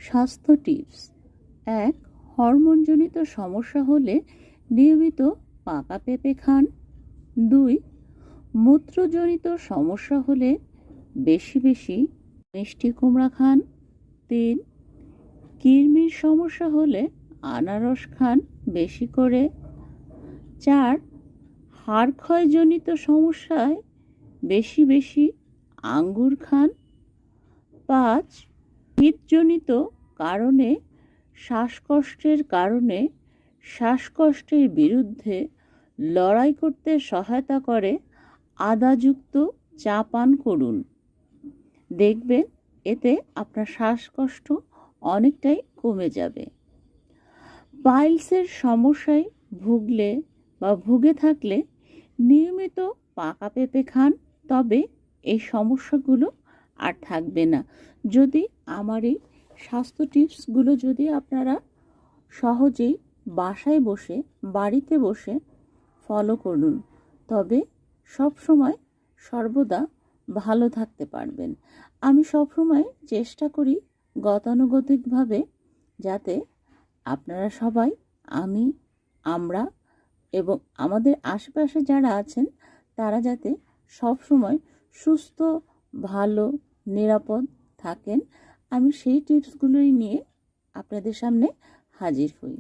স্বাস্থ্য টিপস। 1. হরমোনজনিত সমস্যা হলে নিয়মিত পাকা পেঁপে খান। 2. মূত্রজনিত সমস্যা হলে বেশি বেশি মিষ্টি কুমড়া খান। 3. কৃমির সমস্যা হলে আনারস খান বেশি করে। 4. হাড় ক্ষয়জনিত সমস্যায় বেশি বেশি আঙ্গুর খান। 5. হৃদজনিত কারণে শ্বাসকষ্টের বিরুদ্ধে লড়াই করতে সহায়তা করে আদাযুক্ত চা পান করুন। দেখবেন এতে আপনার শ্বাসকষ্ট অনেকটাই কমে যাবে। পাইলসের সমস্যায় ভুগে থাকলে নিয়মিত পাকা পেঁপে খান, তবে এই সমস্যাগুলো আর থাকবে না। যদি আমার এই স্বাস্থ্য টিপসগুলো যদি আপনারা সহজেই বাসায় বসে বাড়িতে বসে ফলো করুন, তবে সবসময় সর্বদা ভালো থাকতে পারবেন। আমি সবসময় চেষ্টা করি গতানুগতিকভাবে যাতে আপনারা সবাই আমরা এবং আমাদের আশেপাশে যারা আছেন তারা যাতে সবসময় সুস্থ, ভালো, নিরাপদ থাকেন। আমি সেই টিপসগুলোই নিয়ে আপনাদের সামনে হাজির হই।